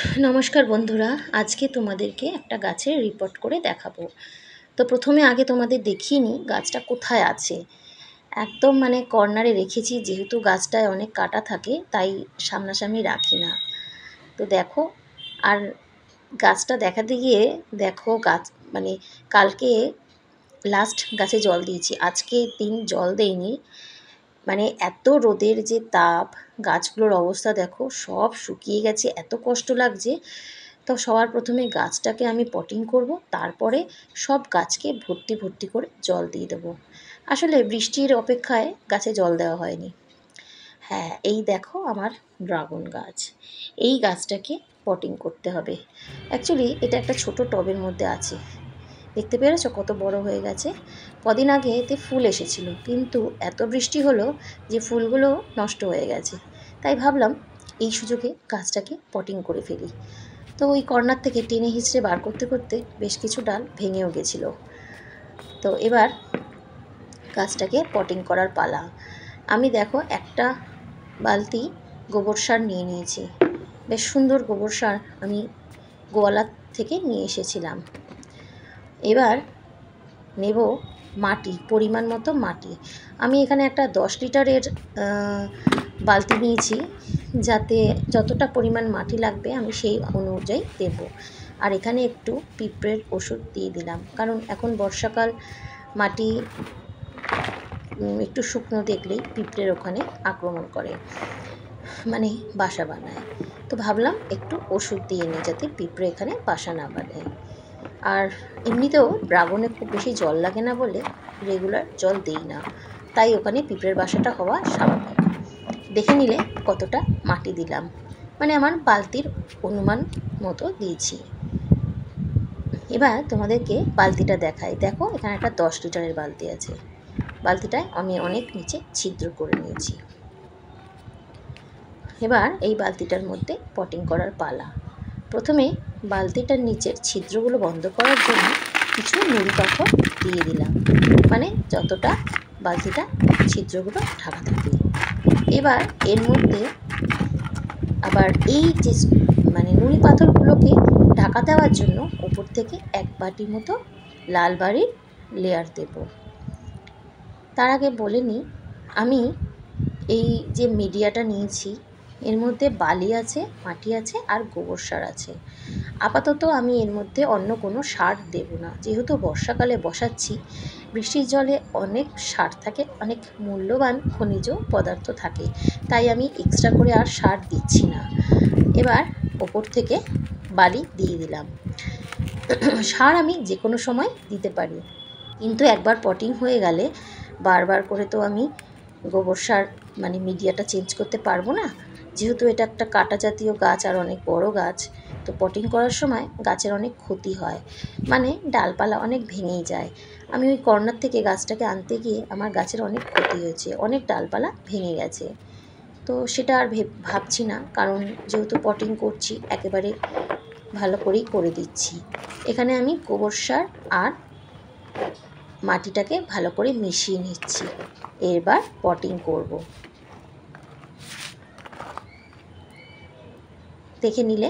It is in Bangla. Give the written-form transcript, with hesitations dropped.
নমস্কার বন্ধুরা, আজকে তোমাদেরকে একটা গাছের রিপোর্ট করে দেখাবো। তো প্রথমে আগে তোমাদের দেখিয়ে নিই গাছটা কোথায় আছে। একদম কর্নারে রেখেছি, যেহেতু গাছটায় অনেক কাটা থাকে তাই সামনাসামনি রাখি না। তো দেখো, আর গাছটা দেখাতে গিয়ে দেখো গাছ কালকে লাস্ট গাছে জল দিয়েছি, আজকে দিন জল দেইনি। এত রোদের যে তাপ, গাছগুলোর অবস্থা দেখো, সব শুকিয়ে গেছে, এত কষ্ট লাগছে। তো সবার প্রথমে গাছটাকে আমি পটিং করব, তারপরে সব গাছকে ভর্তি ভর্তি করে জল দিয়ে দেবো। আসলে বৃষ্টির অপেক্ষায় গাছে জল দেওয়া হয়নি। হ্যাঁ, এই দেখো আমার ড্রাগন গাছ, এই গাছটাকে পটিং করতে হবে। অ্যাকচুয়ালি এটা একটা ছোট টবের মধ্যে আছে, দেখতে পেরেছো কত বড় হয়ে গেছে। কদিন আগে এতে ফুল এসেছিল, কিন্তু এত বৃষ্টি হলো যে ফুলগুলো নষ্ট হয়ে গেছে। তাই ভাবলাম এই সুযোগে গাছটাকে পটিং করে ফেলি। তো ওই কর্নার থেকে টেনে হিঁচড়ে বার করতে করতে বেশ কিছু ডাল ভেঙেও গেছিলো। তো এবার গাছটাকে পটিং করার পালা। আমি দেখো একটা বালতি গোবর সার নিয়ে নিয়েছি। বেশ সুন্দর গোবর সার আমি গোয়ালা থেকে নিয়ে এসেছিলাম। এবার নেব মাটি, পরিমাণ মতো মাটি। আমি এখানে একটা 10 লিটারের বালতি নিয়েছি, যাতে যতটা পরিমাণ মাটি লাগবে আমি সেই অনুযায়ী দেব। আর এখানে একটু পিঁপড়ের ওষুধ দিয়ে দিলাম, কারণ এখন বর্ষাকাল, মাটি একটু শুকনো দেখলেই পিঁপড়ের ওখানে আক্রমণ করে, বাসা বানায়। তো ভাবলাম একটু ওষুধ দিয়ে নিই, যাতে পিঁপড়ে এখানে বাসা না বানায়। আর এমনিতেও ড্রাগনে খুব বেশি জল লাগে না বলে রেগুলার জল দিই না, তাই ওখানে পিঁপড়ের বাসাটা হওয়া স্বাভাবিক। দেখে নিলে কতটা মাটি দিলাম, আমার বালতির অনুমান মতো দিয়েছি। এবার তোমাদেরকে বালতিটা দেখাই। দেখো, এখানে একটা 10 লিটারের বালতি আছে। বালতিটায় আমি অনেক নিচে ছিদ্র করে নিয়েছি। এবার এই বালতিটার মধ্যে পটিং করার পালা। প্রথমে বালতিটার নিচের ছিদ্রগুলো বন্ধ করার জন্য কিছু নুড়ি পাথর দিয়ে দিলাম, যতটা বালতিটা ছিদ্রগুলো ঢাকা থাকে। এবার এর মধ্যে আবার এই যে নুড়ি পাথরগুলোকে ঢাকা দেওয়ার জন্য উপর থেকে 1 বাটি মতো লাল বালির লেয়ার দেব। তার আগে বলে নিই, আমি এই যে মিডিয়াটা নিয়েছি এর মধ্যে বালি আছে, মাটি আছে আর গোবর সার আছে। আপাতত আমি এর মধ্যে অন্য কোনো সার দেব না, যেহেতু বর্ষাকালে বসাচ্ছি। বৃষ্টির জলে অনেক সার থাকে, অনেক মূল্যবান খনিজ পদার্থ থাকে, তাই আমি এক্সট্রা করে আর সার দিচ্ছি না। এবার ওপর থেকে বালি দিয়ে দিলাম। সার আমি যে কোনো সময় দিতে পারি, কিন্তু একবার পটিং হয়ে গেলে বারবার করে তো আমি গোবর সার মিডিয়াটা চেঞ্জ করতে পারবো না, যেহেতু এটা একটা কাটা জাতীয় গাছ আর অনেক বড় গাছ। তো পটিং করার সময় গাছের অনেক ক্ষতি হয়, ডালপালা অনেক ভেঙেই যায়। আমি ওই কর্নার থেকে গাছটাকে আনতে গিয়ে আমার গাছের অনেক ক্ষতি হয়েছে, অনেক ডালপালা ভেঙে গেছে। তো সেটা আর ভাবছি না, কারণ যেহেতু পটিং করছি একেবারে ভালো করেই করে দিচ্ছি। এখানে আমি গোবর সার আর মাটিটাকে ভালো করে মিশিয়ে নিচ্ছি। এবার পটিং করব। দেখে নিলে